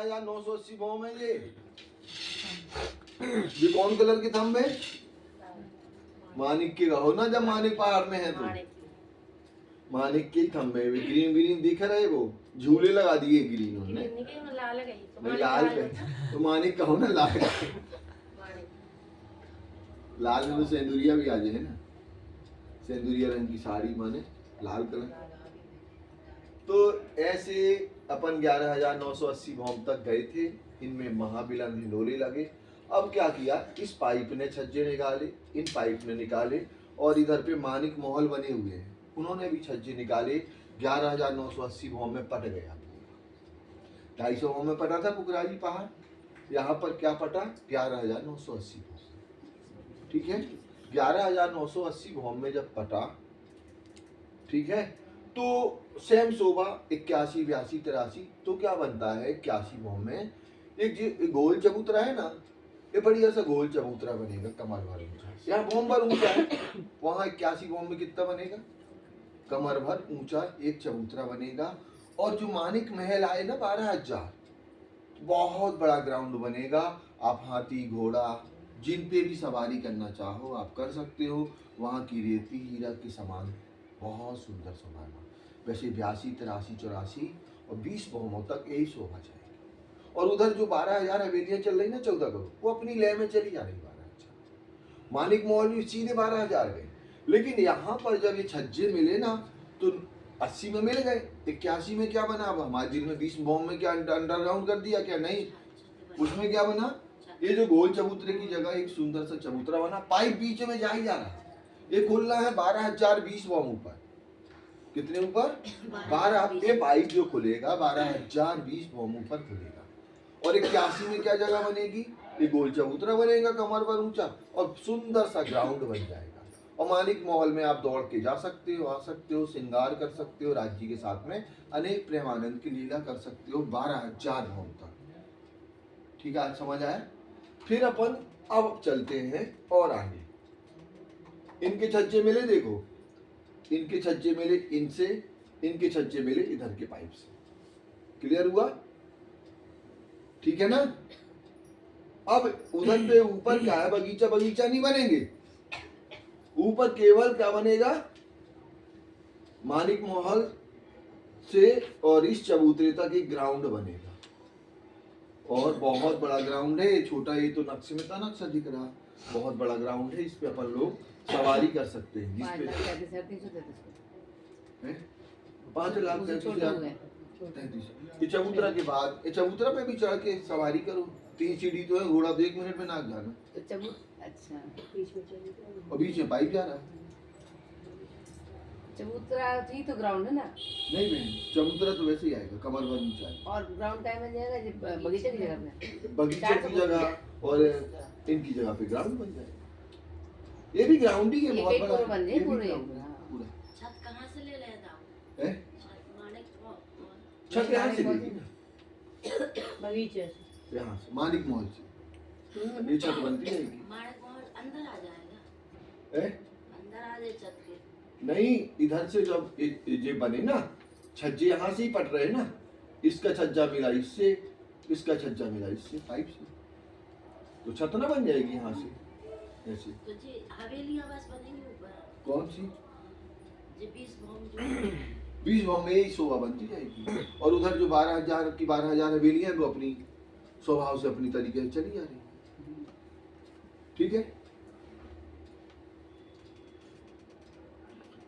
980 Baum है ये कौन कलर के थंब है? मानिक के कहो ना, जब मानिक पहाड़ में है तो मानिक के ही थंब है। ग्रीन ग्रीन दिख रहा है, वो झूले लगा दिए ग्रीन उन्होंने। लाल तो मानिक कहो ना, लाल लाल में तो सेंदुरिया भी आ जाए ना, सेंदुरिया रंग की साड़ी माने लाल कलर। तो ऐसे अपन 11,980 भौम तक गए थे। इनमें महाबिलन हिंडोले लगे। अब क्या किया, इस पाइप ने छज्जे निकाले, इन पाइप ने निकाले, और इधर पे मानिक महल बने हुए हैं, उन्होंने भी छज्जे निकाले। 11,980 भौम में पट गया। 250 भौम में पटा था पुकराजी पहाड़, यहाँ पर क्या पटा 11,980 भौम। ठीक है, 11,980 भौम में जब पटा, ठीक है, तो सेम शोभा 81, 82, 83, तो क्या बनता है 81 भौम में एक गोल चबूतरा है ना, ये बढ़िया सा गोल चबूतरा बनेगा कमर भर ऊंचा। यहाँ भौम भर ऊंचा है, वहाँ 81 भौम में कितना बनेगा, कमर भर ऊंचा एक चबूतरा बनेगा। और जो मानिक महल आए ना 12,000, बहुत बड़ा ग्राउंड बनेगा। आप हाथी घोड़ा जिन पे भी सवारी करना चाहो आप कर सकते हो। वहाँ की रेती हीरा के समान बहुत सुंदर शोभा। वैसे 82, 83, 84 और 20 भौमों तक यही शोभा जाएगी। और उधर जो 12,000 हवेलियां चल रही ना 14 करोड़, वो अपनी लय में चली जा रही 12,000। मानिक महल भी सीधे 12,000 गए। लेकिन यहाँ पर जब ये छज्जे मिले ना, तो 80 में मिल गए। 81 में क्या बना, अब हमारे दिल में 20 भौम में क्या अंडरग्राउंड कर दिया क्या, नहीं, उसमें क्या बना, ये जो गोल चबूतरे की जगह एक सुंदर सा चबूतरा बना, पाइप बीच में जा ही जा रहा है। ये खुल रहा है 12,020 भौम ऊपर। कितने ऊपर, 12। ये पाइप जो खुलेगा 12,020 भौम ऊपर खुलेगा। और 81 में क्या जगह बनेगी, ये गोल चबूतरा बनेगा कमर पर ऊंचा, और सुंदर सा ग्राउंड बन जाएगा। और मानिक महल में आप दौड़ के जा सकते हो, आ सकते हो, श्रृंगार कर सकते हो, राज्य के साथ में अनेक प्रेमानंद की लीला कर सकते हो 12,000 भौम तक। ठीक है, आज समझ आया। फिर अपन अब चलते हैं और आगे। इनके छज्जे मिले, देखो इनके छज्जे मिले इनसे, इनके छज्जे मिले इधर के पाइप से। क्लियर हुआ, ठीक है ना। अब उधर पे ऊपर क्या है, बगीचा बगीचा नहीं बनेंगे, ऊपर केवल क्या बनेगा, मानिक महल से और इस चबूतरे तक एक ग्राउंड बनेगा। और बहुत बड़ा ग्राउंड है, छोटा ये तो नक्शे में था, नक्शा दिख रहा, बहुत बड़ा ग्राउंड है। इस पे अपन लोग सवारी कर सकते हैं। जिस पे 5,33,000 ये चबूतरा के बाद, ये चबूतरा पे भी चढ़ के सवारी करो, 3 सीढ़ी तो है, घोड़ा तो 1 मिनट में नाक जाना। अच्छा, और बीच में पाइप जा रहा है। चबूतरा ही तो ग्राउंड है ना? नहीं बहन, चबूतरा तो वैसे ही आएगा, कमर भर ऊंचा है। और ग्राउंड का बन जाएगा बगीचे की जगह पे, बगीचे की जगह और इनकी जगह पे ग्राउंड बन जाएगा। ये भी ग्राउंड ही है, बहुत बड़ा बन जाए पूरे। छत कहाँ से ले लेता है, छत यहाँ से लेगी ना, बगीचे से, यहाँ से मानिक महल से ये छत बनती रहेगी। मानिक महल अंदर आ जाएगा, है अंदर आ जाए छत के। नहीं, इधर से जब ये बने ना छज्जे, यहाँ से ही पट रहे ना, इसका छज्जा मिला इससे, इसका छज्जा मिला इससे, पाइप से, तो छत ना बन जाएगी यहाँ से ऐसे। तो जी हवेलियां बस बनेंगी ऊपर। कौन सी, जी 20 भौम जो 20 भौम में यही शोभा बनती जाएगी। और उधर जो 12,000 की 12,000 हवेलियां, वो अपनी स्वभाव से अपनी तरीके से चली जा रही। ठीक है,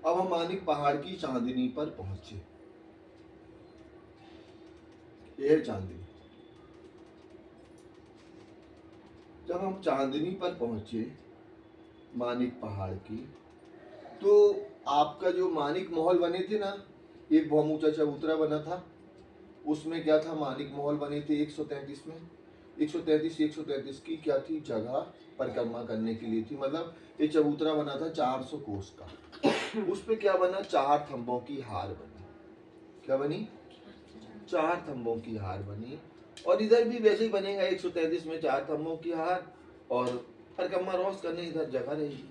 अब हम मानिक पहाड़ की चांदनी पर पहुंचे। यह है चांदनी। जब हम चांदनी पर पहुंचे मानिक पहाड़ की, तो आपका जो मानिक महल बने थे ना, एक भौम ऊंचा चबूतरा बना था, उसमें क्या था, मानिक महल बने थे 133 में। 133 की क्या थी जगह, परिक्रमा करने के लिए थी। मतलब ये चबूतरा बना था 400 कोस का। उस पे क्या बना, 4 थंबों की हार बनी। क्या बनी, 4 थंबों की हार बनी। और इधर भी वैसे ही बनेगा, 133 में 4 थंबों की हार, और परिक्रमा रोज करने इधर जगह रहेगी।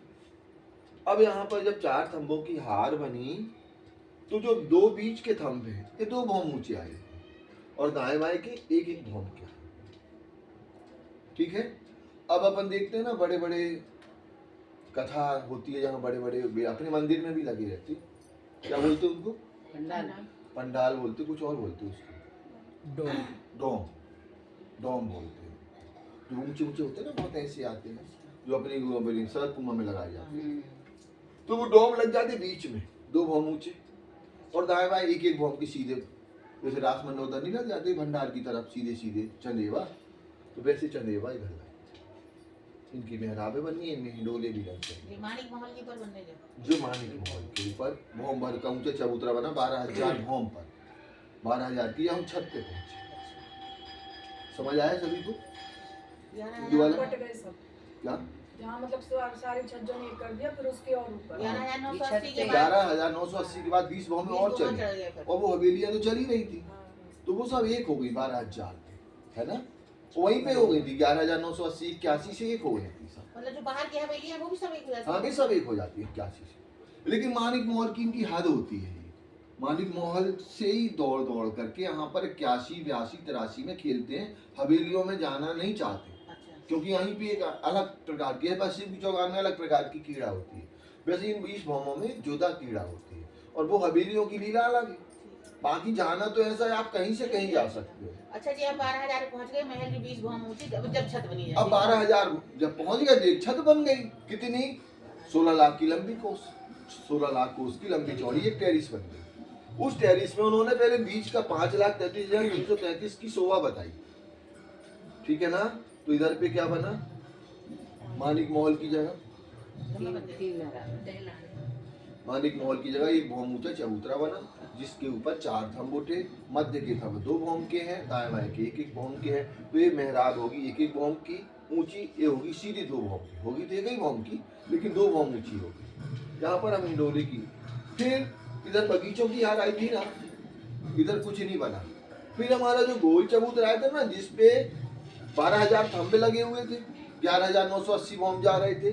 अब यहाँ पर जब 4 थंबों की हार बनी, तो जो 2 बीच के थंब हैं, ये 2 भौम ऊंचे आए। और दाएं बाएं के एक एक भौम के। ठीक है, अब अपन देखते हैं ना बड़े बड़े कथा होती है जहाँ बड़े बड़े अपने मंदिर में भी लगी रहती, क्या बोलते हैं उनको? पंडाल। पंडाल बोलते, कुछ और बोलते उसको, डोम डोम बोलते हैं। जो ऊंचे ऊंचे होते हैं ना, बहुत ऐसे आते हैं जो अपनी सड़क कुंभ में लगाए जाते हैं। तो वो डोम लग जाते बीच में, दो भौम ऊंचे और दाएं बाएं एक एक भौम के सीधे, जैसे रास मंडोदर नहीं लग जाते भंडार की तरफ सीधे सीधे चंदेवा, तो वैसे चंदेवा इधर लगे। इनकी मेहराबें बनी है, इनमें हिंडोले भी लगते हैं। मानिक महल के ऊपर बनने जो मानिक महल के ऊपर भौम भर का ऊंचा चबूतरा बना 12,000 भौम पर, 12,000 की हम छत पे पहुंचे। समझ आया सभी को? बट गए सब क्या यहाँ, मतलब सारे छज्जों ने कर दिया, फिर उसके और ऊपर 11,980 के बाद 11,980 के बाद 20 भौम में और चली, और वो हवेलियां तो चली रही थी, तो वो सब एक हो गई 12,000, है ना? वहीं पे हो गई थी 11,980 81 से एक हो गई थी सब। मतलब जो बाहर की हवेली है वो भी सब एक हो जाती है। हाँ, भी सब एक हो जाती है 81 से। लेकिन मानिक महल की इनकी हद होती है, मानिक महल से ही दौड़ दौड़ करके यहाँ पर 81, 82, 83 में खेलते हैं, हवेलियों में जाना नहीं चाहते, अच्छा। क्योंकि यहीं पे एक अलग प्रकार की है, पश्चिम की चौगान में अलग प्रकार की कीड़ा होती है, वैसे इन 20 भौमों में जुदा कीड़ा होती है, और वो हवेलियों की लीला अलग है। बाकी जाना तो ऐसा है, आप कहीं से कहीं जा सकते हो। अच्छा जी, अब 12,000 पहुंच गए, महल की 20 भौम ऊंची, जब छत बनी अब 12,000 जब पहुंच गए, एक छत बन गई, कितनी? 16 लाख की लंबी कोस, 16 लाख कोस की लंबी चौड़ी एक टेरिस बन गई। उस टेरिस में उन्होंने पहले बीच का 5,33,333 की शोभा बताई, ठीक है ना? तो इधर पे क्या बना? मानिक महल की जगह, मानिक महल की जगह एक भौम ऊंचा चबूतरा बना, जिसके ऊपर 4 थंब उठे, मध्य के थंब 2 भौम के हैं, दाएं बाएं के एक एक भौम के हैं। तो ये मेहराब होगी एक एक भौम की ऊंची, ये होगी सीधी 2 भौम की, होगी तो एक ही भौम की, लेकिन 2 भौम ऊंची होगी। यहाँ पर हम हिंडोले की, फिर इधर बगीचों की याद आई थी ना, इधर कुछ नहीं बना। फिर हमारा जो गोल चबूतरा आया था ना, जिसपे 12,000 थंबे लगे हुए थे, 11,980 भौम जा रहे थे,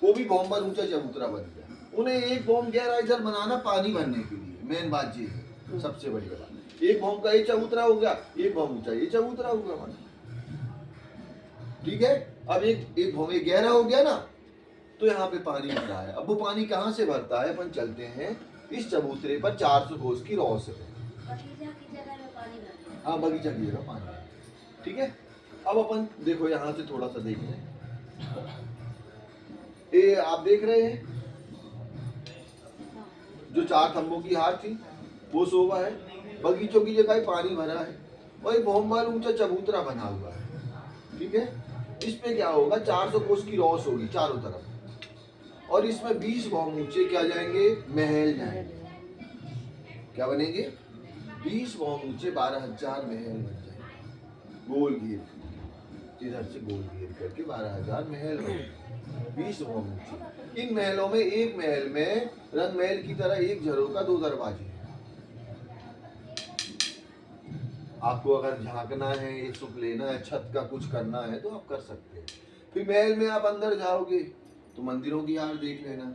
वो भी भौम पर ऊंचा चबूतरा बन गया। उन्हें एक भौम गहरा इधर बनाना पानी भरने के लिए, मेन बात ये है, सबसे बड़ी बात। एक भौम का ये चबूतरा हो गया, एक भौम ऊंचा ये चबूतरा होगा हमारा, ठीक है? अब एक भौम ये गहरा हो गया ना, तो यहाँ पे पानी भर रहा है। अब वो पानी कहाँ से भरता है? अपन चलते हैं इस चबूतरे पर 400 कोस की रौ से, बगीचा की जगह में पानी भर दिया। हाँ, बगीचा की जगह पानी, ठीक है? अब अपन देखो यहाँ से थोड़ा सा देख लें, ये आप देख रहे हैं जो 4 थंबों की हार थी वो शोभा है, बगीचों की जगह पानी भरा है, और एक भौम भर ऊंचा चबूतरा बना हुआ है, ठीक है? इस पे क्या होगा? 400 कोस की रौस होगी चारों तरफ, और इसमें 20 भौम ऊंचे क्या जाएंगे? महल जाएंगे। क्या बनेंगे? 20 भौम ऊंचे 12,000 महल बन जाएंगे, गोल घेर, इधर से गोल घेर करके 12,000 महल बनेंगे, 20 भौम ऊंचे। इन महलों में, एक महल में रंग महल की तरह एक झरोका 2 दरवाजे हैं। आपको अगर झांकना है, एक सुख लेना है, छत का कुछ करना है, तो आप कर सकते हैं। फिर महल में आप अंदर जाओगे तो मंदिरों की हार देख लेना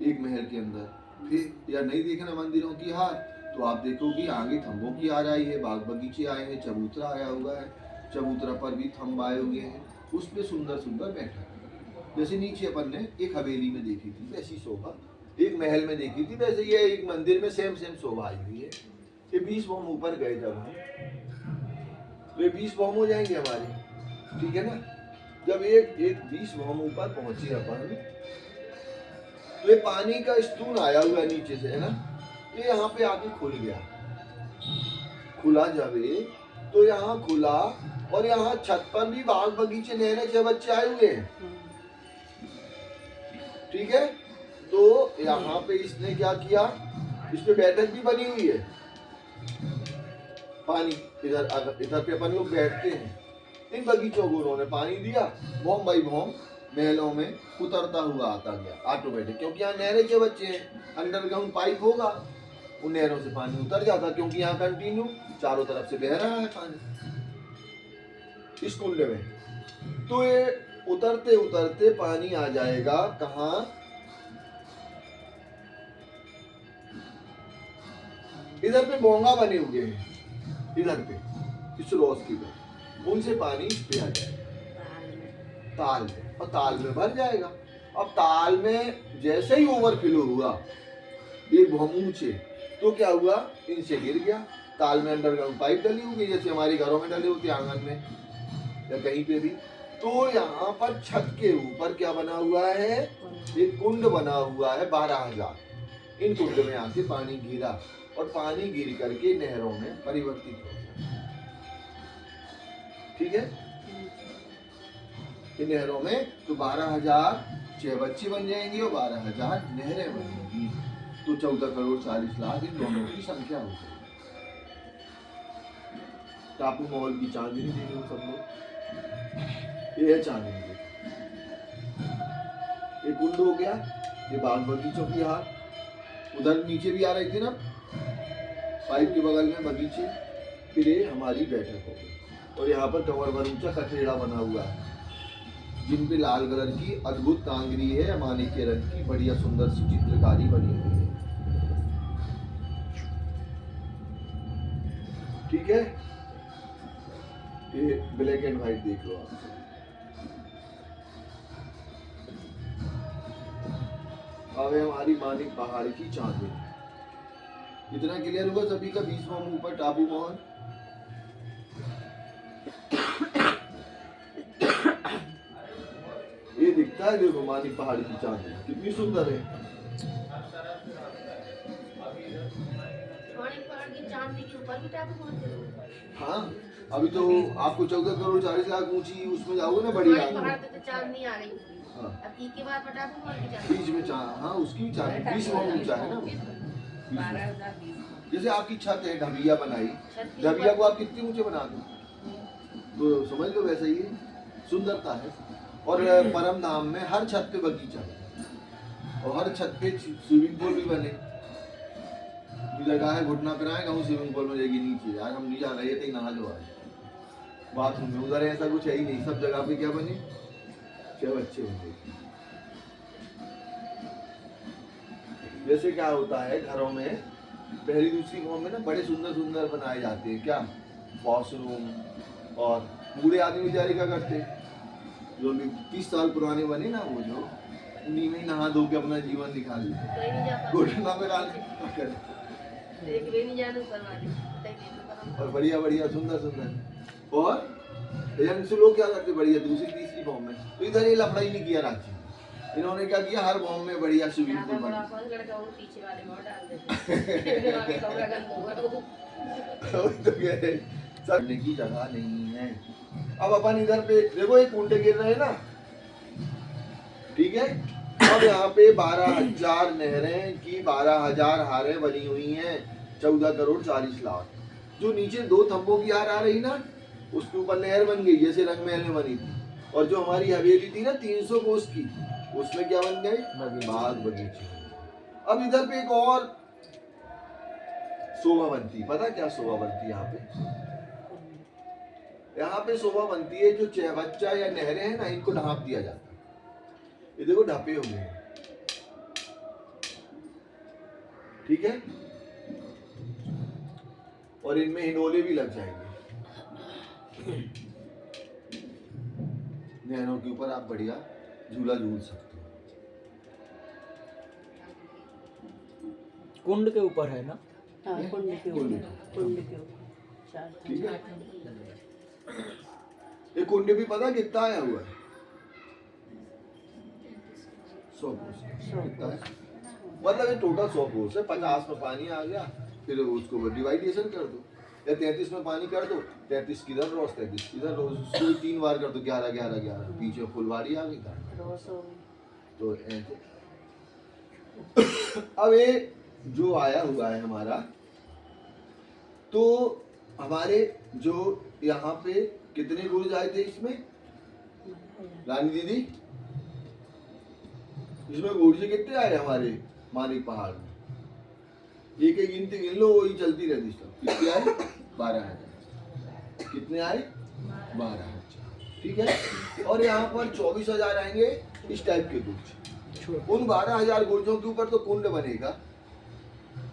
एक महल के अंदर, फिर या नहीं देखना मंदिरों की हार, तो आप देखोगे आगे थंबों की हार आई है, बाग बगीचे आए हैं, चबूतरा आया हुआ है, चबूतरा पर भी थंब आए हुए हैं, उस पे सुंदर सुंदर बैठा, जैसे नीचे अपन ने एक हवेली में देखी थी वैसी शोभा, एक महल में देखी थी वैसे ये एक मंदिर में सेम शोभा आई हुई है। ये 20 भौम ऊपर गए जब हम, तो ये 20 भौम हो जाएंगे हमारे, ठीक है ना? जब एक 20 भौम ऊपर पहुंचे अपन, तो ये पानी का स्तून आया हुआ नीचे से, है ना? ये यहाँ पे आके खुल गया, खुला जब ये, तो यहाँ खुला, और यहाँ छत पर भी बाग बगीचे नए नए बच्चे आए हुए हैं, ठीक है? तो यहाँ पे इसने क्या किया? इस पे बैठक भी बनी हुई है, पानी इधर पे अपन लोग बैठते हैं। इन बगीचों को उन्होंने पानी दिया, भौम बाई भौम महलों में उतरता हुआ आता गया ऑटोमेटिक, क्योंकि यहाँ नहरें के बच्चे हैं, अंडरग्राउंड पाइप होगा, उन नहरों से पानी उतर जाता, क्योंकि यहाँ कंटिन्यू चारों तरफ से बह रहा है पानी इस कुंड में। तो ये उतरते उतरते पानी आ जाएगा कहाँ? इधर पे बोंगा बने हुए हैं, इधर पे इस रॉस की तरफ, उनसे पानी इस पे आ जाएगा ताल में, और ताल में भर जाएगा। अब ताल में जैसे ही ओवरफ्लो हुआ एक ऊंचे, तो क्या हुआ, इनसे गिर गया। ताल में अंडरग्राउंड पाइप डली होगी जैसे हमारे घरों में डले होते हैं आंगन में या कहीं पे भी। तो यहाँ पर छत के ऊपर क्या बना हुआ है, एक कुंड बना हुआ है 12,000। इन कुंड में आके पानी गिरा और पानी गिर करके नहरों में परिवर्तित हो गया। ठीक है, इन नहरों में तो 12,000 चहबच्चे बन जाएंगे और 12,000 नहरें बनेंगी। तो 14,40,00,000 इन दोनों की संख्या हो गई। टापू मॉल की चांदनी देख लो सब लोग, ये है चांदनी। ये कुंड हो गया, ये बाग बगीचों की हार, उधर नीचे भी आ रही थी ना पाइप के बगल में बगीचे। फिर ये हमारी बैठक हो गई और यहाँ पर कमर भर ऊंचा कठेड़ा बना हुआ है जिन पे लाल कलर की अद्भुत कांगरी है, मानिक के रंग की बढ़िया सुंदर सी चित्रकारी बनी हुई है। ठीक है, ये ब्लैक एंड व्हाइट देख लो आप। अब है हमारी मानिक पहाड़ की चांदनी। इतना क्लियर हुआ सभी का 20वां ऊपर टापू मॉल। ये दिखता है, देखो मानिक पहाड़ की चांदनी कितनी सुंदर है। मानिक पहाड़ की चांदनी के ऊपर भी टापू पहुंच गए। हाँ, अभी तो आपको 14,40,00,000 ऊंची उसमें जाओगे ना बड़ी मानिक रात पहाड़ में। पे तो चांदनी आ रही। हाँ, अब ई के बाद टापू पहुंच की चांदनी। बीच में हाँ उसकी भी चांदनी 20वां ऊंचा है ना। 12,020। जैसे आपकी छत है, ढबिया बनाई, ढबिया को आप कितनी ऊंचे बना दो तो समझ लो वैसा ही है, सुंदरता है। और परम धाम में हर छत पे बगीचा है और हर छत पे स्विमिंग पूल भी बने। जगह है घुटना कराए कहूँ स्विमिंग पूल में जाएगी नीचे, आज हम नहीं जा रहे थे नहा लो आज बाथरूम में, उधर ऐसा कुछ है ही नहीं। सब जगह पे क्या बने, क्या बच्चे बने। जैसे क्या होता है घरों में पहली दूसरी फॉर्म में ना बड़े सुंदर सुंदर बनाए जाते हैं, क्या वॉशरूम। और बूढ़े आदमी बेचारे क्या करते, जो 30 साल पुराने बने ना, वो जो उन्हीं में नहा धो के अपना जीवन निकाल लेते, कहीं नहीं जा पाते। घुटना पे डाल देख भी नहीं जाने ऊपर वाले। और बढ़िया बढ़िया सुंदर सुंदर। और यंग लोग क्या करते बढ़िया दूसरी तीसरी फॉर्म में, तो इधर ये लफड़ा ही नहीं किया रांची। इन्होंने क्या किया, हर फॉर्म में बढ़िया स्विमिंग पूल बना। लड़का वो पीछे वाले में डाल देते। तो कह रहे चढ़ने की जगह नहीं है। अब अपन इधर पे देखो एक कुंडे गिर रहे हैं ना, ठीक है। अब यहाँ पे 12,000 नहरें की 12,000 हारें बनी हुई हैं, 14,40,00,000। जो नीचे 2 थंबों की हार आ रही ना, उसके ऊपर नहर बन गई जैसे रंगमहल में बनी थी। और जो हमारी हवेली थी ना 300 कोस की, उसमें क्या बन गए, बाग बगीचे। अब इधर पे एक और शोभा बनती, पता क्या शोभा बनती यहाँ पे, यहाँ पे शोभा बनती है जो चहबच्चा या नहरें हैं ना, इनको ढांप दिया जाता है। ये देखो ढपे हुए हैं, ठीक है। और इनमें हिंडोले भी लग जाएंगे। नहरों के ऊपर आप बढ़िया झूला झूल सकते हो। कुंड के ऊपर है ना, हाँ, कुंड के कुंड। ऊपर, कुंड के ऊपर। ठीक है। ये कुंड भी पता कितना आया हुआ है, 100 कोस कितना है? मतलब ये टोटल 100 कोस है। 50 में पानी आ गया, फिर उसको डिवाइडेशन कर दो, या 33 में पानी कर दो, 33 किधर रोज 33 किधर रोज, उसको 3 बार कर दो, 11 11 11, पीछे फुलवाड़ी आ गई तो ऐसे। अब ये जो आया हुआ है हमारा, तो हमारे जो यहाँ पे कितने गुरुज आए थे इसमें, रानी दीदी इसमें गुरुजी कितने आए हमारे मानिक पहाड़ में, एक एक गिनती गिन लो, वही चलती रहती सब। कितने आए, 12,000। कितने आए, 12,000, ठीक है। और यहाँ पर 24,000 आएंगे इस टाइप के गुर्ज। उन 12,000 गुर्जों के ऊपर तो कुंड बनेगा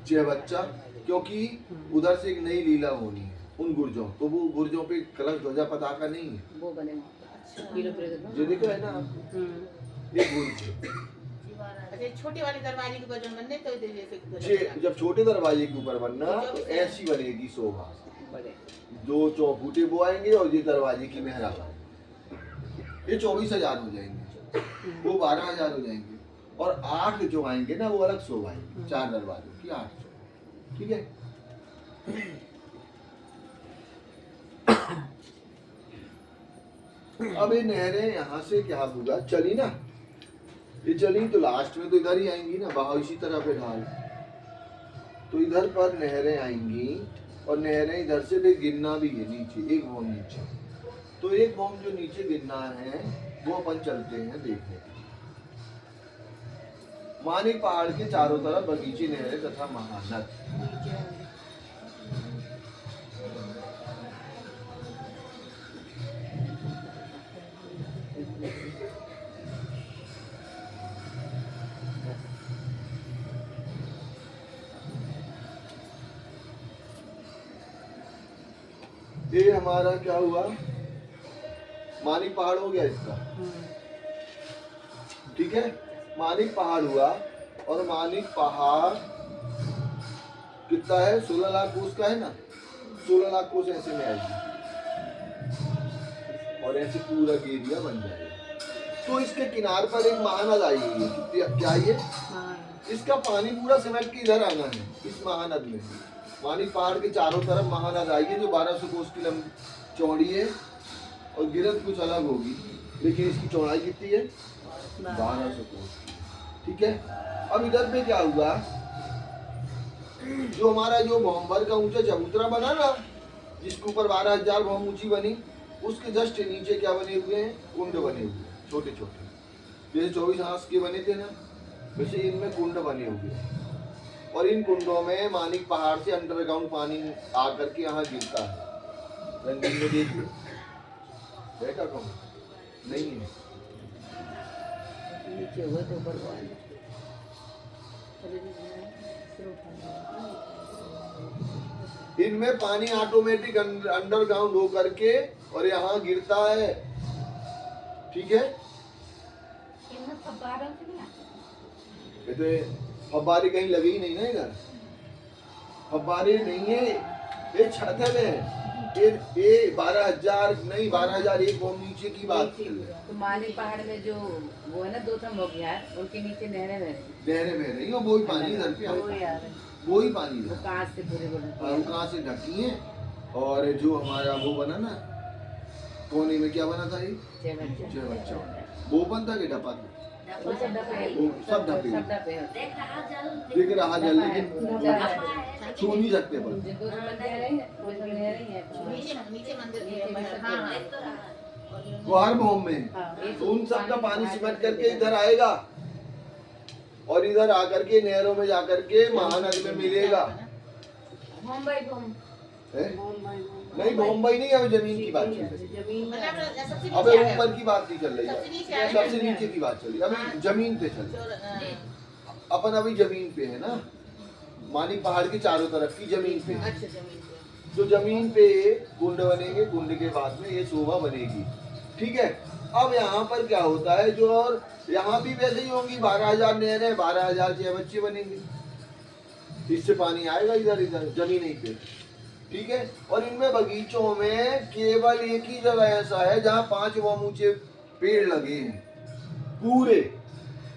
चहबच्चा, क्योंकि उधर से एक नई लीला होनी है। उन गुर्जों, तो वो गुर्जों पे कलश ध्वजा पताका नहीं है। वो बने अच्छा किलो पर जो देखो है ना आप, ये गुर्ज है। अच्छा छोटी वाली दरवाजे के ऊपर जो बनने तो जैसे जब छोटे दरवाजे के ऊपर बनना तो ऐसी बनेगी शोभा। बड़े 2 चौखूटे वो आएंगे और ये दरवाजे की मेहराब आएगी। ये 24,000 हो जाएंगे, वो 12,000 हो जाएंगे। और 8 जो आएंगे ना वो अलग शोभा आएगी, 4 दरवाजों की 8 शोभा। ठीक है। अब ये नहरें यहाँ से क्या होगा, चली ना, ये चली तो लास्ट में तो इधर ही आएंगी ना, बहाव इसी तरह पे ढाल, तो इधर पर नहरें आएंगी और नहरें इधर से भी गिरना भी है नीचे, एक भौम नीचे। तो एक भौम जो नीचे गिरना है वो अपन चलते हैं देखने के लिए। मानिक पहाड़ के चारों तरफ बगीचे, नहरें तथा महानद। ये हमारा क्या हुआ, मानिक पहाड़ हो गया इसका। ठीक है, मानिक पहाड़ हुआ और मानिक पहाड़ कितना है, 16 लाख कोस का है ना, 16 लाख कोस ऐसे में आएगी और ऐसे पूरा एरिया बन जाएगा। तो इसके किनार पर एक महानद आई हुई है, क्या ये, इसका पानी पूरा सिमट के इधर आना है, इस महानद में। मानिक पहाड़ के चारों तरफ महानद आएगी जो 1200 कोस की लंबी चौड़ी है और गिरद कुछ अलग होगी, लेकिन इसकी चौड़ाई कितनी है, 1200 कोस। ठीक है। अब इधर पे क्या हुआ, जो हमारा जो भौमभर का ऊंचा चबूतरा बना ना, जिसके ऊपर 12,000 भौम ऊंची बनी, उसके जस्ट नीचे क्या बने हुए हैं, कुंड बने हुए हैं छोटे छोटे, जैसे 24 हाथ के बने थे ना, वैसे इनमें कुंड बने हुए हैं। और इन कुंडों में मानिक पहाड़ से अंडरग्राउंड पानी आकर के यहाँ गिरता है। रंगीन में देखिए, देखा कौन नहीं है, नीचे हुए तो ऊपर वो आए। इनमें पानी ऑटोमेटिक अंडरग्राउंड हो करके और यहाँ गिरता है। ठीक है। ये तो फब्बारे कहीं लगे ही नहीं ना, इधर फब्बारे नहीं है, ये छत है। ये 12,000 नहीं, 12,001 भौम नीचे की बात कर रहे हैं। तो मानिक पहाड़ में जो वो है ना, 2 थम हो गया, उनके नीचे नहरें में नहरें बह रही हो, वो ही पानी इधर पे वो आता है, यार वो ही पानी वो इधर। कहाँ से पूरे बड़े वो कहाँ से ढकी है। और जो हमारा वो बना ना कोने में, क्या बना था ये, 6 बच्चे छह बच्चा, वो बनता कि ढपा था, वो सब ढपे वो सब ढपे, सब ढपे हैं। दिख रहा जल, लेकिन ढपा छू नहीं सकते पर। जिनको समझ आ रही है वो सब नहरें ही है। नीचे नीचे मंदिर नीचे भी सब हाँ हाँ वो हर भौम में हाँ, ये तो उन सब का पानी सिमट करके इधर आएगा और इधर आकर के नहरों में जाकर के महानद में मिलेगा। मुंबई घूम है? नहीं, मुंबई नहीं, अभी जमीन की बात चल रही है। जमीन मतलब सबसे अबे नीचे आ ऊपर की बात नहीं चल रही सबसे नीचे आ है, गया। सबसे नीचे की बात चल रही है, अभी जमीन पे चल रही है। अपन अभी जमीन पे है ना, मानिक पहाड़ के चारों तरफ की जमीन पे है। अच्छा जमीन पे। तो जमीन पे कुंड बनेंगे, कुंड के बाद में ये शोभा बनेगी। ठीक है। अब यहाँ पर क्या होता है, जो और यहाँ भी वैसे ही होंगी, 12,000 नहरें, 12,000 छह बच्चे बनेंगे, इससे पानी आएगा इधर इधर जमीन ही पे। ठीक है। और इनमें बगीचों में केवल एक ही जगह ऐसा है जहाँ 5 वम ऊंचे पेड़ लगे हैं पूरे।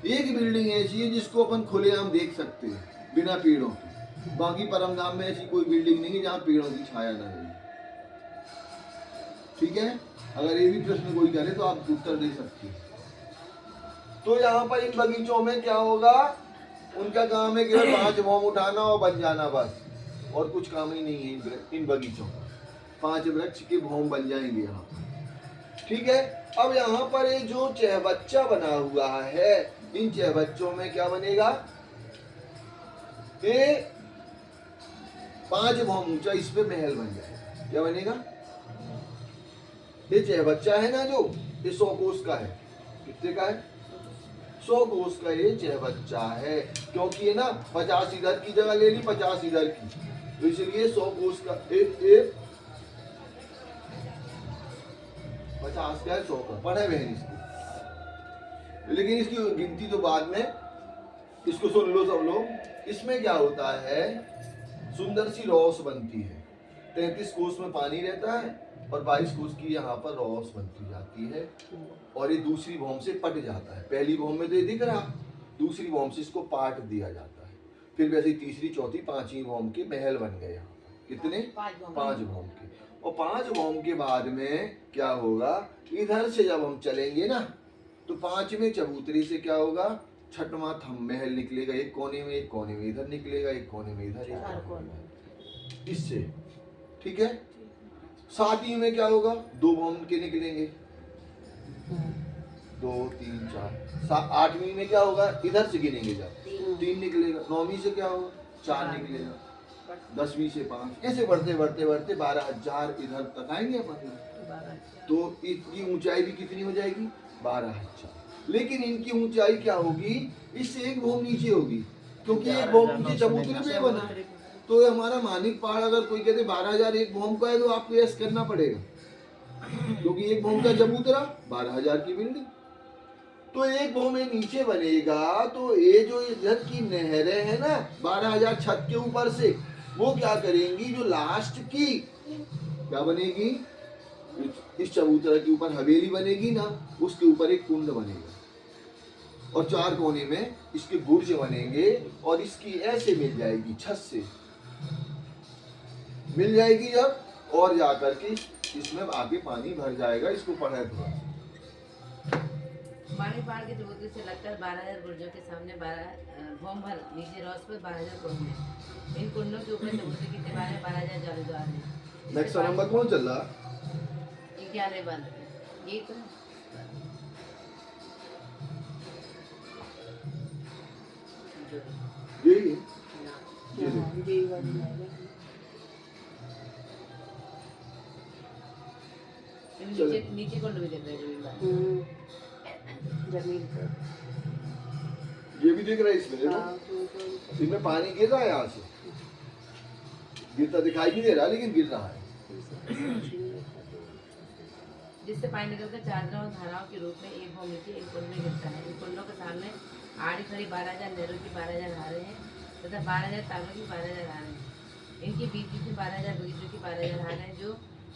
एक बिल्डिंग ऐसी है जिसको अपन खुलेआम देख सकते हैं बिना पेड़ों के। बाकी परमधाम में ऐसी कोई बिल्डिंग नहीं है जहाँ पेड़ों की छाया न रहे। ठीक है। अगर ये भी प्रश्न कोई करे तो आप उत्तर दे सकते हैं। तो यहाँ पर इन बगीचों में क्या होगा, उनका काम है केवल 5 वम उठाना और बन जाना बस, और कुछ काम ही नहीं है इन बगीचों का। 5 वृक्ष के भौम बन जाएंगे यहाँ। ठीक है। अब यहाँ पर ये जो चहबच्चा बना हुआ है, इन चहबच्चों में क्या बनेगा, ये 5 भौम ऊंचा इस पे महल बन जाएगा। क्या बनेगा, ये चहबच्चा है ना, जो ये 100 कोस का है। कितने का है, 100 कोस का ये चहबच्चा है, क्योंकि ये ना 50 इधर की जगह ले ली, 50 इधर की, तो इसलिए 100 कोस का 50 का है, 100 का पढ़े बहन इसको, लेकिन इसकी गिनती तो बाद में, इसको सुन लो सब लोग। इसमें क्या होता है, सुंदर सी रॉस बनती है, 33 कोस में पानी रहता है और 22 कोस की यहाँ पर रॉस बनती जाती है और ये दूसरी भौम से पट जाता है। पहली भौम में तो ये दिख रहा, दूसरी भौम से इसको पाट दिया जाता है। फिर वैसे ही तीसरी, चौथी, पांचवी भौम के महल बन गए यहाँ पर। कितने? 5 भौम के। और 5 भौम के बाद में क्या होगा, इधर से जब हम चलेंगे ना तो 5वें चबूतरे से क्या होगा, छठवां थम महल निकलेगा, एक कोने में, एक कोने में इधर निकलेगा, एक कोने में इधर, एक कोने में इससे, ठीक है। 7वीं में क्या होगा, 2 भौम के निकलेंगे, 2 3 4, 8वीं में क्या होगा, इधर से गिनेंगे जब 3 निकलेगा, 9वीं से क्या होगा, 4 निकलेगा, 10वीं से 5, ऐसे बढ़ते बढ़ते बढ़ते 12,000 इधर तक आएंगे अपन। तो इनकी ऊंचाई भी कितनी हो जाएगी, 12,000। लेकिन इनकी ऊंचाई क्या होगी, इससे एक भौम नीचे होगी, क्योंकि एक भौम नीचे चबूतरे पे बना। तो ये हमारा मानिक पहाड़, अगर कोई कहते 12,000 एक भौम का है तो आपको यस करना पड़ेगा, क्योंकि एक भौम का चबूतरा 12,000 की बिल्डिंग। तो एक भौम में नीचे बनेगा, तो ये जो इधर की नहरें हैं ना 12,000 छत के ऊपर से, वो क्या करेंगी, जो लास्ट की क्या बनेगी, इस चबूतरा के ऊपर हवेली बनेगी ना, उसके ऊपर एक कुंड बनेगा और 4 कोने में इसके बुर्ज बनेंगे और इसकी ऐसे मिल जाएगी, छत से मिल जाएगी जब, और जाकर के इसमें आगे पानी भर जाएगा। इसको पढ़ा थोड़ा। मानी पहाड़ के चबूतरे से लगकर 12,000 बुर्जों के सामने 12 भौम भर नीचे रॉस पर 12,000 कुंड हैं। इन कुंडों के ऊपर चबूतरे की दीवारें 12,000 जालीदार हैं। नेक्स्ट नंबर कौन चल रहा, 11 बंद ये तो यही नीचे नीचे कुंड भी देख रहे हैं जमीन पर ये भी दिख रहा है इसमें, देखो इसमें पानी गिर रहा है, यहाँ से गिरता दिखाई नहीं दे रहा, लेकिन गिर रहा है। जिससे पानी निकलकर चादरों और धाराओं के रूप में एक भौम नीचे एक कुंड में गिरता है। इन कुंडों के सामने आड़ी खड़ी 12,000 नहरों की 12,000 धारें हैं तथा 12,000 तालों की 12,000 धारें हैं। इनके बीच बीच में 12,000 बगीचों की 12,000 धारें हैं, जो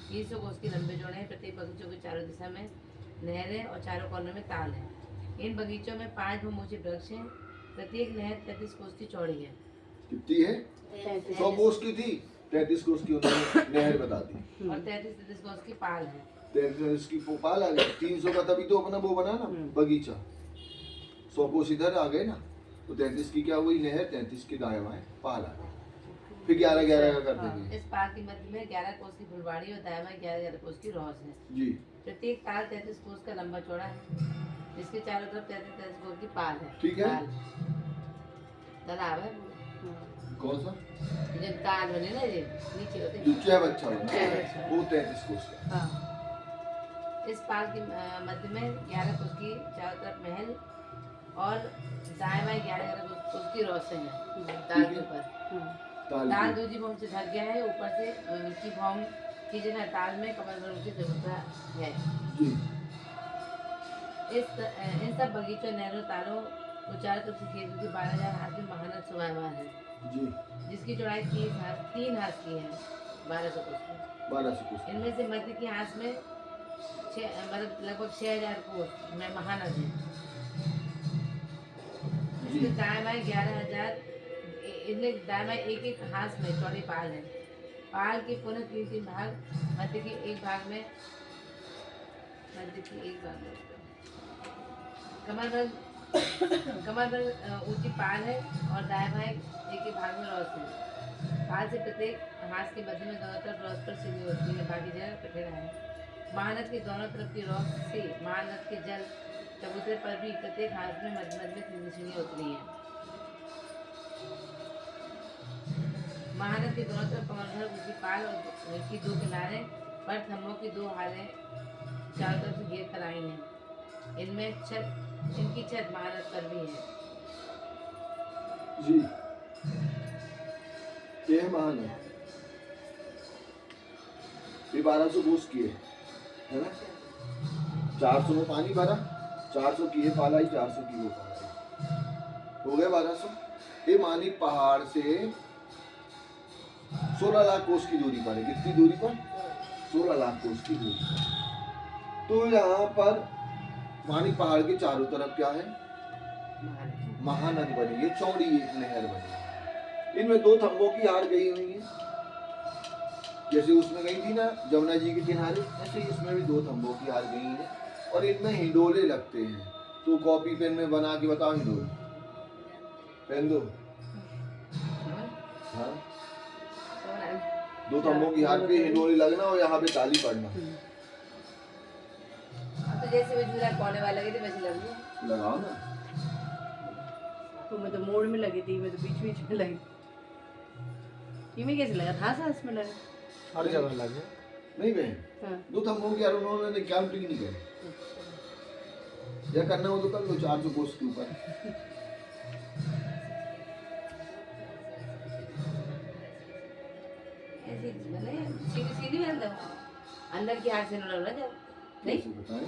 300 कोस की लंबे जोड़े हैं। प्रत्येक बगीचों के चारों दिशा में नहरें और चारों कोनों में ताल हैं। इन बगीचों में 5 बहुमुखी वृक्ष हैं। प्रत्येक नहर 33 कोस की चौड़ी है। कितनी है, 100 कोस की थी, 33 कोस की उन्होंने नहर बता दी, और 33 कोस की पाल है। 33 की पाल आ गई, 300 का तभी तो अपना वो बना ना बगीचा, 100 कोस इधर आ गए ना, तो 33 की क्या हुई नहर, 33 की दाएं बाएं पाल आ गई, फिर 11-11 का कर देंगे। इस पाल के मध्य में 11 कोस की फुलवाड़ी और दाएं बाएं 11-11 कोस की रॉस है। जी, प्रत्येक ताल 33 कोस का लंबा चौड़ा है, जिसके चारों तरफ 33 कोस की पाल है। ठीक है। तालाब है कौन सा, जो ताल बने ना, ये नीचे होते जो हैं। चह बच्चा बना वो 33 कोस का। हाँ। इस पाल के मध्य में 11 कोस की चारों तरफ महल और दाएं बाएं 11-11 कोस की रोशनी है। ताल के ऊपर ताल दूसरी भौम से ढक गया है। ऊपर से की भौम की जगह ताल में कमल भर की चबूतरा है। जी, इन सब बगीचों, नहरों, तालों को चारों तरफ से घेर के 12,000 हाथ में महानद शोभायमान है, जी, जिसकी चौड़ाई 3 हाथ की है, 1200 कोस की। 1200 कोस। इनमें से मध्य की हाथ में मतलब लगभग 6,000 कोस में महानद है। इसके दाएं बाएं 11,000, इनमें दाएं बाएं एक हाथ में चौड़ी पाल है। पाल के पुनः 3 भाग, मध्य के एक भाग में कमर भर ऊंची पाल है और दाएं बाएं एक भाग में रॉस है। पाल से प्रत्येक हाथ के मध्य में दोनों तरफ रॉस पर सीधी होती है, बाकी जगह कठेरा है। महानद के दोनों तरफ की रॉस से महानद के जल चबूतरे पर भी प्रत्येक हाथ में मध्य में सीधी उतरी है। महानद के दोनों तरफ कमर भर ऊंची पाल और की 2 किनारे पर थम्बों की 2 हालें चारों तरफ से घेर कर आई हैं। इनकी छत महानद पर भी है। जी, ये है महानद, ये 1200 कोस की है ना। 400 में पानी भरा, 400 की ये पालाई, 400 की वो पालाई, हो गए 1200। ये मानिक पहाड़ से 16 लाख कोस की दूरी पर है। कितनी दूरी पर? 16 लाख कोस की दूरी पर। तो यहाँ पर मानिक पहाड़ के चारों तरफ क्या है? महानदी बनी है, चौड़ी एक नहर बनी है। इनमें 2 थंबों की हार गई हुई है, जैसे उसमें गई थी ना जमुना जी के किनारे, ऐसे इसमें भी 2 थंबों की हार गई हैं। और इनमें हिंडोले लगते हैं। तो कॉपी पेन में बना के बताओ हिंडोले, पेन दो। हाँ, 2 थंबों की हार पे हिंडोले लगना और यहाँ पे ताली पड़ना। तो जैसे वो झूला कोने वाला लगे थे वैसे लग गया। लगाओ ना। तो मैं तो मोड़ में लगी थी, मैं तो बीच बीच में लगी। इनमें कैसे लगा था? सांस में लगा, हर जगह लगे। नहीं बहन, हाँ। 2 थंबों की हार उन्होंने काउंटिंग नहीं करी। या करना हो तो कर लो 400 कोस के ऊपर। ऐसे बने सीधी सीधी में अंदर की हाथ से न लगना जब नहीं, कैसे बताएं?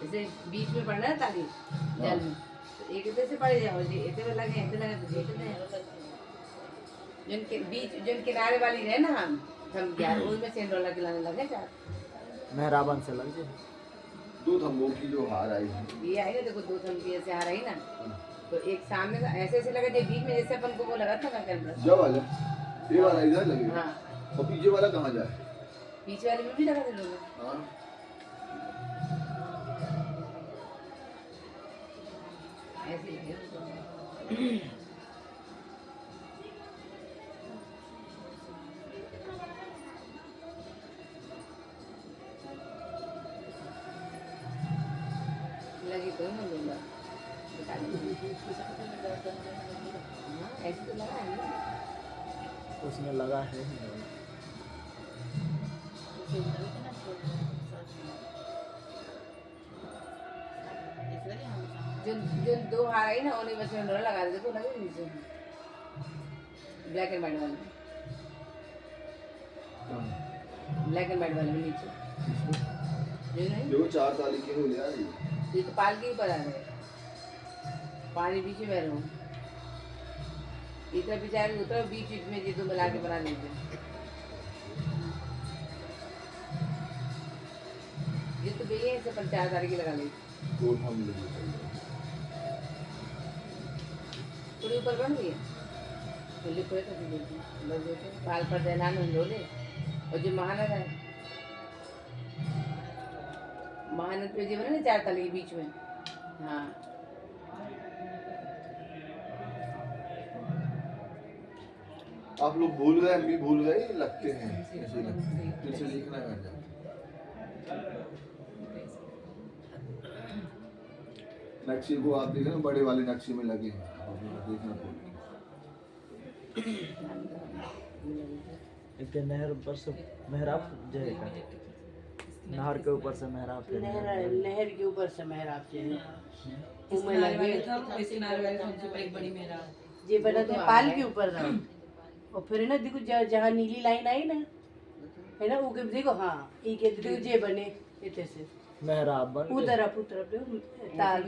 जैसे बीच में पड़ना है ताली जल में, तो एक इधर से पड़ जाओ जी, इधर में लगे तो देखते हैं जिनके बीच जिन किनारे वाली रहे ना हम यार उसमें से डॉलर खिलाने लगे चार मेहराबन से लग जाए। 2 थंबों की जो हार आई है, ये आई ना, देखो 2 थंबी ऐसे आ रही ना, तो एक सामने का ऐसे ऐसे लगा, जो बीच में जैसे अपन को वो लगा था ना कैमरा, जब वाला ये वाला इधर लगेगा हाँ और पीछे वाला कहाँ जाए? पीछे वाले में भी लगा थे लोग। हाँ, ऐसे लगे उनको। लगी तो नहीं लूँगा, ऐसे तो लगा है ना। उसमें लगा है। जो जो 2 हार आई ना उन्हें बस में डोरा लगा दे, देखो लगे नीचे ब्लैक एंड व्हाइट वाले, ब्लैक एंड व्हाइट वाले में नीचे जो नहीं, जो 4 ताली के हो ले आ रही है। ये तो पाल के ऊपर आ रहे पानी बीच में बह रहा हूँ, इधर बेचारे उतर बीच बीच में ये 2 मिला के बना लेते। ये तो गई है इसे 4 तारीख की लगा ली, 2 थंब लगे। थोड़ी ऊपर बन गई है तो लिखो तो देखिए बस देखो पाल पर देना हिंडोले। और जो महानद है, महानद पे जो बना ना 4 ताली के बीच में, हाँ आप लोग भूल गए, हम भी भूल गए, लगते हैं ऐसे लगते हैं। फिर से लिखना है जाता। नक्शे को आप देखना, बड़े वाले नक्शे में लगे हैं, आप लोग देखना पड़ेगा। एक नहर ऊपर से मेहराब जाएगा, नहर के ऊपर से मेहराब के नहर के ऊपर से मेहराब से ये बना था पाल के ऊपर था। और फिर ना देखो जहाँ नीली लाइन आई ना है ना, वो देखो हाँ एक देखो जे बने इतने से मेहराब बन गए। उधर आप उधर तार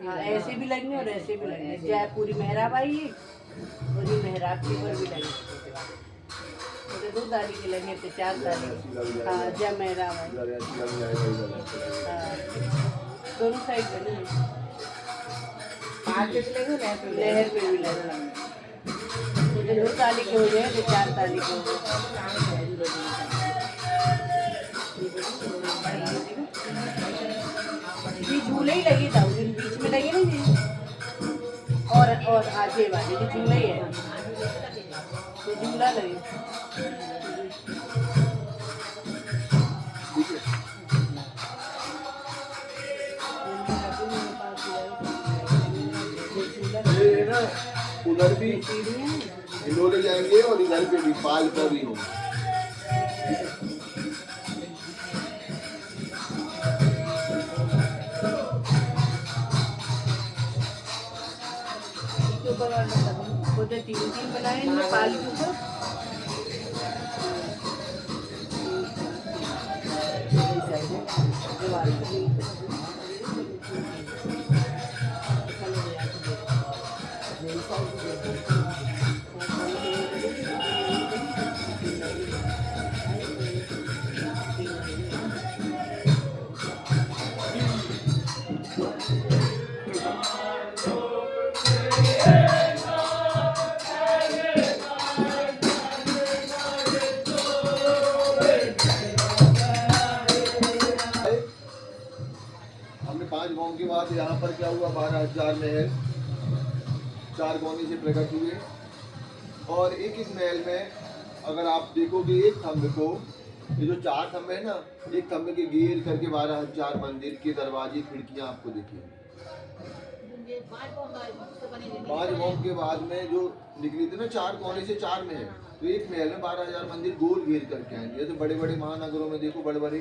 हाँ ऐसे भी लगने और ऐसे भी लगने, जय पूरी मेहराब आई है और ये मेहराब के ऊपर भी लगे, 2 ताली के लगे थे, 4 ताली। हाँ जय मेहराब आई, इधर ऐसी लग जाएगा, इधर ऐसी लगेगा। हाँ दोनों साइड बनी है, पाल पे भी लगे लहर पे भी लगे। मुझे 2 ताली के हो गए तो 4 ताली के हो गए। ये झूले ही लगी था उस दिन बीच में लगे ना जी, और आगे वाले जो झूला ही है तो झूला लगे। ये ना उधर भी हिंडोले जाएंगे और इधर पे भी पाल पर भी होंगे। वो तो 3 बनाए इनने पाल के ऊपर। हमने 5 भौम के बाद यहाँ पर क्या हुआ, 12,000 महल 4 कोने से प्रकट हुए। और एक एक महल में अगर आप देखोगे एक खम्भे को, ये जो 4 खम्भे है ना, एक खम्भे के घेर करके 12,000 मंदिर के दरवाजे खिड़कियाँ आपको दिखेंगी। 5 भौम के बाद में जो निकली थी ना 4 कोने से 4 महल, तो एक महल में 12,000 मंदिर गोल घेर करके आएंगे। जैसे बड़े बड़े महानगरों में देखो बड़े बड़े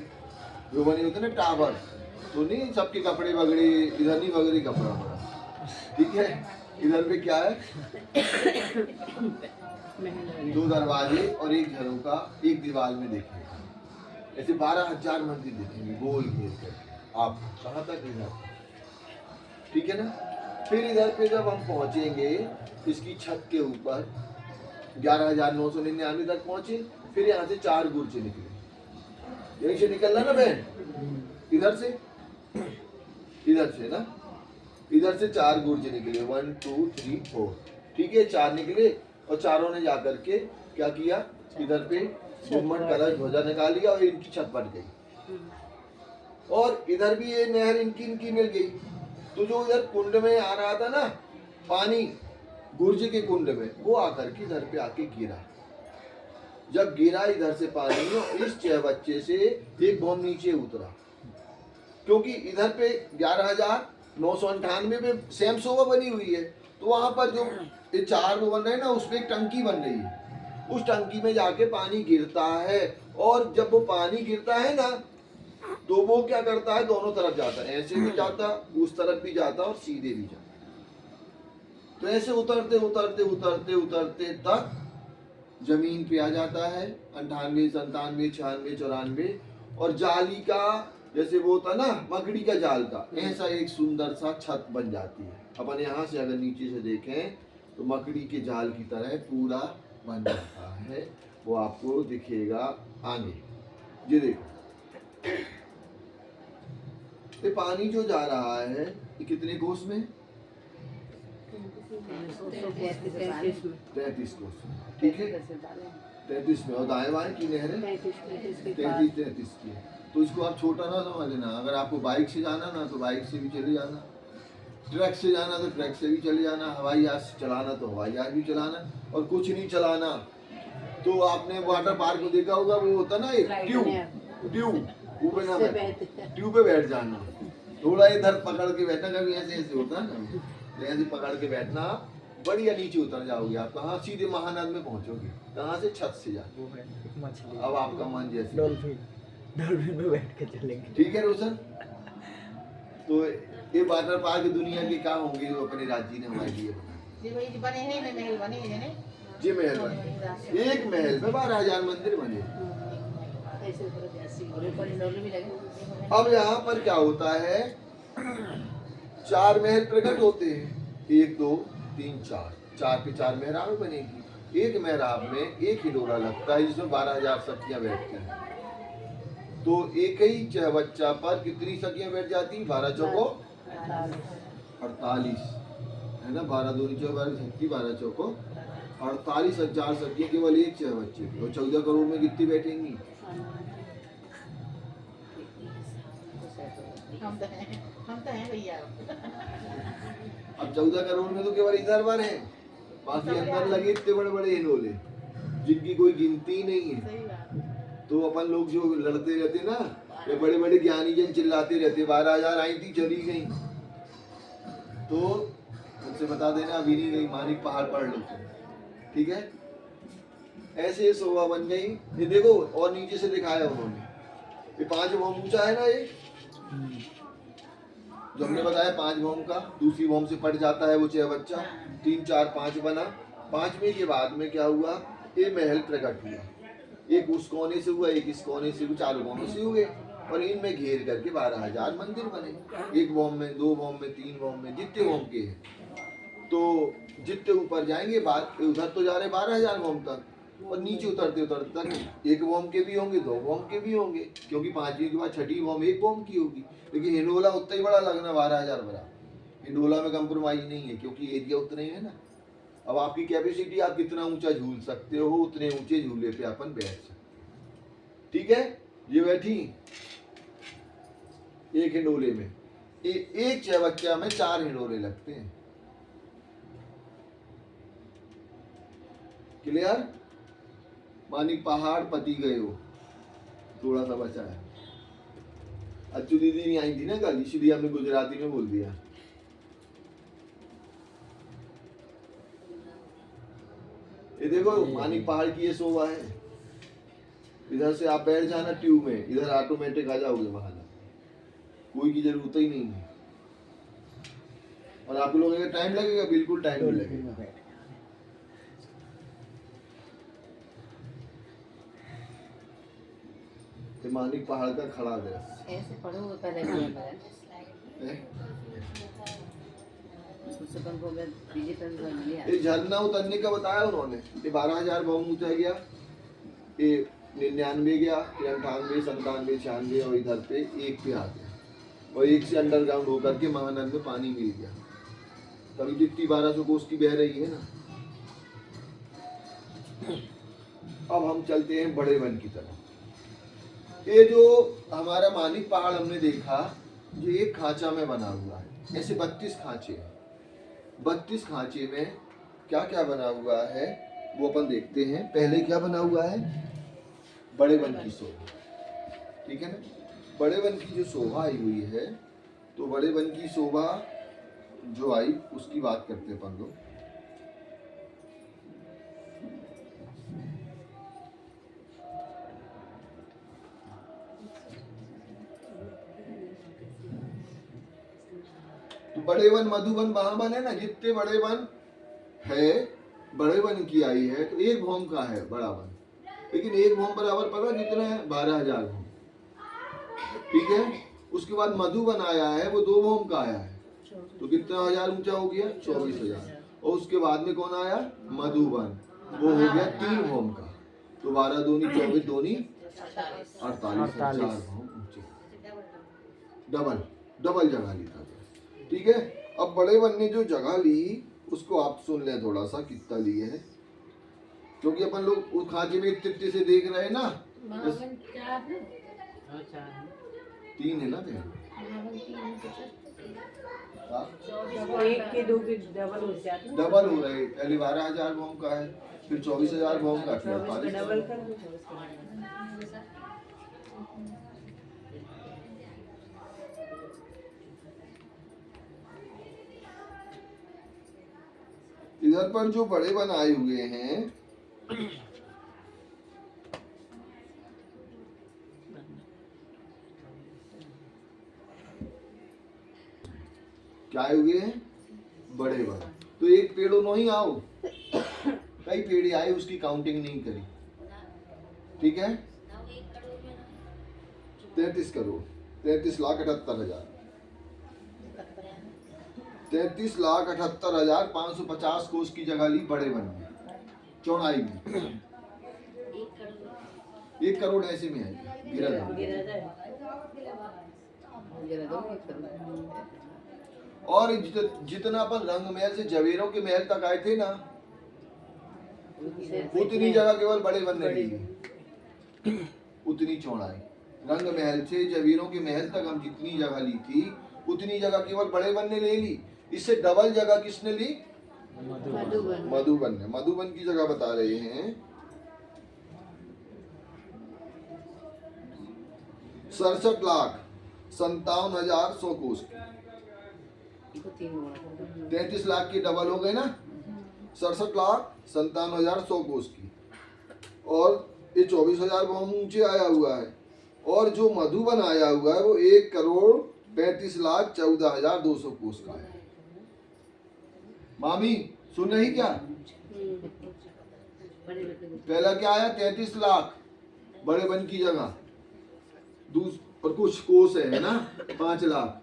जो बने होते हैं ना टावर, तो नहीं सबके कपड़े वगड़े, इधर नहीं वगड़े कपड़ा बड़ा, ठीक है। इधर पे क्या है, 2 दरवाजे और एक झरोका एक दीवार में देखेंगे। ऐसे 12,000 मंदिर देखेंगे गोल घेर कर। आप कहाँ तक इधर, ठीक है ना। फिर इधर पे जब हम पहुंचेंगे इसकी छत के ऊपर 11,999 तक पहुंचे, फिर यहाँ से 4 गुर्जे निकले। यहीं से निकल रहा ना बहन, इधर से ना, इधर से 4 गुर्जे निकले, 1 2 3 4, ठीक है। 4 निकले और चारों ने जाकर के क्या किया, इधर पे गुम्मट कलश ध्वजा निकाल लिया और इनकी छत बन गई। और इधर भी ये नहर इनकी मिल गई। तो जो इधर कुंड में आ रहा था ना पानी, गुर्जे के कुंड में, वो आकर के इधर पे आके गिरा। जब गिरा इधर से पानी, और इस चहबच्चे से एक भौम नीचे उतरा, क्योंकि इधर पे 11,998 में सेम शोभा बनी हुई है, तो वहां पर जो ये 4 वो बन रहे हैं ना, उसमें एक टंकी बन रही है। उस टंकी में जाके पानी गिरता है, और जब वो पानी गिरता है ना, तो वो क्या करता है, दोनों तरफ जाता है, ऐसे भी जाता, उस तरफ भी जाता और सीधे भी जाता। तो ऐसे उतरते उतरते उतरते उतरते तक जमीन पे आ जाता है 98 97 96 94। और जाली का जैसे वो होता ना मकड़ी का जाल का, ऐसा एक सुंदर सा छत बन जाती है। अपन यहाँ से अगर नीचे से देखें तो मकड़ी के जाल की तरह पूरा बन जाता है, वो आपको दिखेगा आगे। ये देखो, ये पानी जो जा रहा है ये कितने कोस में, 33 कोस, ठीक है, 33 में। और दाएं बाएं की नहरें 33 की है। तो इसको आप छोटा ना समझना। अगर आपको बाइक से जाना ना तो बाइक से भी चले जाना, ट्रक से जाना तो ट्रक से भी चले जाना, हवाई जहाज से चलाना तो हवाई जहाज भी चलाना, और कुछ नहीं चलाना तो आपने वाटर पार्क में देखा होगा, वो होता ना एक ट्यूब ऊपर ना ट्यूब पे बैठ जाना, थोड़ा इधर पकड़ के बैठना, कभी ऐसे ऐसे होता है ना, ऐसे पकड़ के बैठना, बढ़िया नीचे उतर जाओगे आप। कहाँ, सीधे महानद में पहुंचोगे। कहाँ से, छत से जा। वो है एक मछली, अब आपका मन जैसे, डॉल्फिन में बैठ के चलेंगे, ठीक है रोशन। तो ये वाटर पार्क दुनिया के क्या होंगे जो अपने राज्य ने हमारे लिए बनाए। जी भाई बने हैं ना, महल बने हैं ना जी, महल बने, एक महल में 12,000 मंदिर बने। अब यहाँ पर क्या होता है, 4 महल प्रकट होते हैं, 1 2 3 4, 4 पे 4 मेहराब बनेगी। एक मेहराब में एक हिलोरा लगता है जिसमें 12,000 सखियां बैठती हैं। तो एक ही चहबच्चा पर कितनी सखियां बैठ जाती हैं, 12 चौको 48 है ना, 12 दूनी 12 सखी, 12 चौको 48,000 सखियां केवल एक चहबच्चे की। और 14 करोड़ में कितनी बैठेंगी, हम तो हैं भैया। अब 14 करोड़ में तो केवल इधर पर है, बाकी अंदर लगे इतने बड़े बड़े हिलोरे जिनकी कोई गिनती नहीं है। सही बात। तो अपन लोग जो लड़ते रहते ना, ये बड़े बड़े ज्ञानी जन चिल्लाते रहते 12,000 आई थी चली गई, तो उनसे बता देना अभी नहीं गई, मानिक पहाड़ पढ़ लो, ठीक है। ऐसे ये शोभा बन गई। ये देखो, और नीचे से दिखाया उन्होंने, ये 5 भौम ऊंचा है ना, ये जो हमने बताया 5 भौम का, दूसरी भौम से पट जाता है वो चहबच्चा, 3 4 5 बना। 5वें के बाद में क्या हुआ, ये महल प्रकट हुआ। एक उस कोने से हुआ, एक इस कोने से हुआ, 4 कोनों से हुए। और इनमें घेर करके 12,000 मंदिर बने, एक बॉम्ब में, 2 बॉम्ब में, 3 बॉम्ब में, जितने बॉम्ब के हैं। तो जितने ऊपर जाएंगे बात उधर तो जा रहे 12,000 बॉम्ब तक, और नीचे उतरते उतरते तक 1 बॉम्ब के भी होंगे, 2 बॉम्ब के भी होंगे, क्योंकि 5वीं के बाद 6ठी बॉम्ब 1 बॉम्ब की होगी। लेकिन हिंडोला उतना ही बड़ा लगना 12,000 बड़ा, हिंडोला में कंप्रोमाइज नहीं है क्योंकि एरिया उतना ही है ना। अब आपकी कैपेसिटी, आप कितना ऊंचा झूल सकते हो, उतने ऊंचे झूले पे अपन बैठ सकते। ठीक है, ये बैठी एक हिंडोले में, एक चौबच्चा में 4 हिंडोले लगते हैं। क्लियर? मानिक पहाड़ पति गए हो, थोड़ा सा बचा है। अच्छू दीदी नहीं आई थी ना कल, इसलिए हमने गुजराती में बोल दिया। ये देखो मानिक पहाड़ की ये शोभा है। इधर से आप बैठ जाना ट्यूब में, इधर ऑटोमेटिक आ जाओगे वहां, कोई की जरूरत ही नहीं है। और आप लोगों का टाइम लगेगा, बिल्कुल टाइम नहीं लगेगा। मानिक पहाड़ का खड़ा दृश्य ऐसे पढ़ो पहले ये झरना उतरने का बताया उन्होंने। ये 12,000 बॉम्ब ऊंचा गया, ये 99 गया, फिर 98, 97, 96 और इधर पे 1 पे आ गया, और 1 से अंडरग्राउंड होकर के महानद में पानी मिल गया, तभी जितनी 1200 कोस की बह रही है ना। अब हम चलते हैं बड़े वन की तरफ। ये जो हमारा मानिक पहाड़ हमने देखा, ये एक खांचा में बना हुआ है, ऐसे 32 खांचे हैं। 32 खांचे में क्या क्या बना हुआ है वो अपन देखते हैं। पहले क्या बना हुआ है, बड़े वन की शोभा, ठीक है ना। बड़े वन की जो शोभा आई हुई है, तो बड़े वन की शोभा जो आई उसकी बात करते हैं अपन लोग। तो बड़े वन, मधुबन, महावन है ना, जितने बड़े वन है, बड़े वन की आई है, तो 1 भौम का है बड़ा वन, लेकिन 1 भौम बराबर पता कितना है, 12,000 भौम, ठीक है। उसके बाद मधुबन आया है, वो 2 भौम का आया है, तो कितना हजार ऊंचा हो गया, 24,000। और उसके बाद में कौन आया, मधुबन, वो हो गया 3 भौम का, तो 12 दूनी 24 दूनी 48,000 भौम ऊंचे, डबल जगह ली था। ठीक है, अब बड़े वन ने जो जगह ली उसको आप सुन लें थोड़ा सा कितना लिए है, क्योंकि अपन लोग उस खांचे में इतने से देख रहे हैं ना। 3 है ना, एक के 2 के डबल हो जाते हैं। डबल हो रहे, पहले 12,000 भौम का है, फिर 24,000 भौम का, फिर 24 डबल कर दो। इधर पर जो बड़े वन आए हुए हैं, क्या आए हुए हैं, बड़े वन। तो एक पेड़ नहीं आओ, कई पेड़ आए, उसकी काउंटिंग नहीं करी, ठीक है। 33 करोड़, 33,78,000, 33,78,550 कोस की जगह ली बड़े वन में, चौड़ाई में। 1 करोड़ ऐसे में आएगी, गिरा और जितना अपन रंग महल से जवेरों के महल तक आए थे ना, उतनी जगह केवल बड़े वन ने ली, उतनी चौड़ाई। रंग महल से जवेरों के महल तक हम जितनी जगह ली थी, उतनी जगह केवल बड़े वन ने ले ली। इससे डबल जगह किसने ली, मधुबन ने। मधुबन की जगह बता रहे हैं 67,57,100 कोस की, 33 लाख की डबल हो गए ना, 67,57,100 कोस की, और ये 24,000 भौम ऊंचे आया हुआ है। और जो मधुबन आया हुआ है वो 1,35,14,200 कोस का है। मामी सुन रही क्या, पहला क्या आया, 33 लाख बड़े वन की जगह, और कुछ कोस है ना 5 लाख,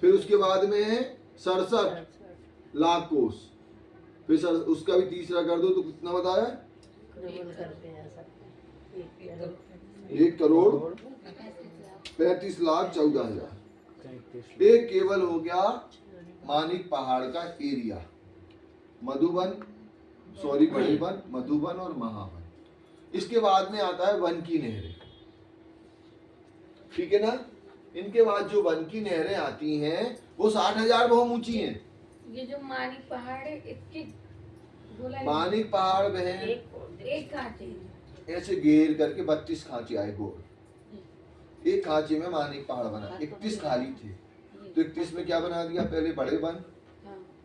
फिर उसके बाद में है 67 लाख कोस, फिर सर उसका भी तीसरा कर दो तो कितना बताया, डबल करके आ सकते हैं। 1,35,14,14,000। एक केवल हो गया मानिक पहाड़ का एरिया, मधुबन सॉरी बड़े वन, मधुबन और महावन। इसके बाद में आता है वन की नहरें, ठीक है ना। इनके बाद जो वन की नहरें आती हैं वो 60,000 भौम ऊंची हैं। ये जो मानिक पहाड़ है इसकी बोला है, मानिक पहाड़ बहन एक कांटे ऐसे घेर करके 32 खांचे आए गोल, एक खांचे में मानिक पहाड़ बना, 31 खाली थे, तो 31 में क्या बना दिया, पहले बड़े वन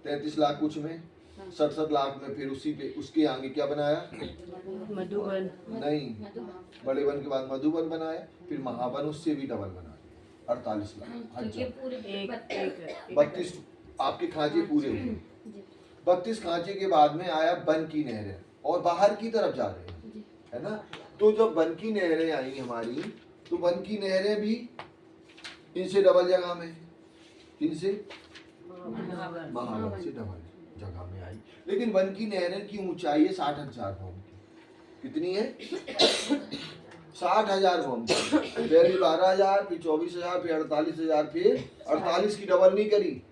33 लाख कुछ में, 67 लाख में, फिर उसी पे उसके आगे क्या बनाया, मधुबन नहीं बड़े वन के बाद मधुबन बनाया, फिर महावन उससे भी डबल बना 48 लाख। ये पूरे एक 32 आपके खांचे पूरे हुए। 32 खांचे के बाद में आया वन की नहरें, और बाहर की तरफ जा रहे हैं, है ना। तो जब वन की नहरें आई हमारी, तो वन की नहरें भी इनसे डबल जगह में, इनसे महावन से डबल जगह में आई। लेकिन वन की नहरें की ऊंचाई है 60,000 भौम की। कितनी है 60,000 भौम की। पहले 12,000, फिर 24,000, फिर 48,000, फिर 48 की डबल नहीं करी,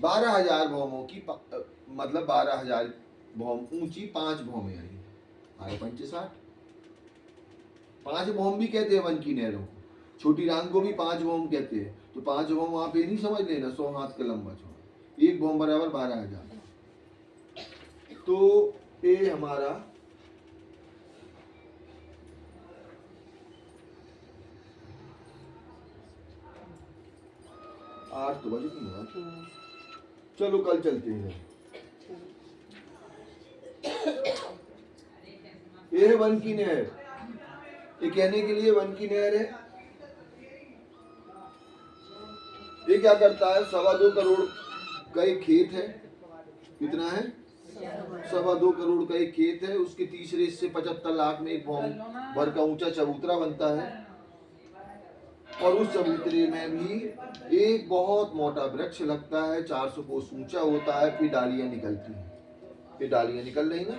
12,000 भौमों की मतलब 12,000 भौम ऊंची 5 भौमें आई, आए 65। 5 भौम भी कहते हैं वन की नहरों को, छोटी रांग को भी 5 भौम कहते हैं। तो 5 भौम वहां पे नहीं समझ लेना, 100 हाथ का लंबा चौड़ा, एक भौम बराबर 12,000। तो ये हमारा आज तो बजे नहीं हुआ, चलो कल चलते हैं। ये है वन की नहर, ये कहने के लिए वन की नहर है। ये क्या करता है, 2.25 करोड़ का एक खेत है, कितना है 2.25 करोड़ का एक खेत है, उसके तीसरे हिस्से 75 लाख में एक भौम भर का ऊंचा चबूतरा बनता है, और उस चबूतरे में भी एक बहुत मोटा वृक्ष लगता है, 400 कोस ऊंचा होता है, फिर डालियां निकलती हैं, ये डालियां निकल रही ना।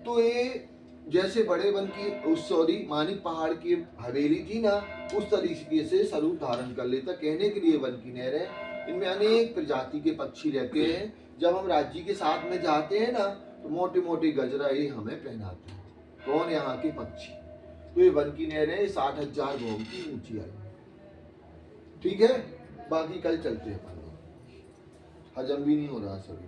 तो ये जैसे बड़े वन की सॉरी मानिक पहाड़ की हवेली थी ना, उस तरीके से स्वरूप धारण कर लेता। कहने के लिए वन की नहर है, इनमें अनेक प्रजाति के पक्षी रहते हैं। जब हम राज्य के साथ में जाते हैं ना, तो मोटे मोटे गजरा ये हमें पहनाते हैं। कौन, यहाँ के पक्षी। तो ये वन की नहर है, 60,000 भौम की ऊंची आई, ठीक है। बाकी कल चलते हैं, हजम भी नहीं हो रहा सभी।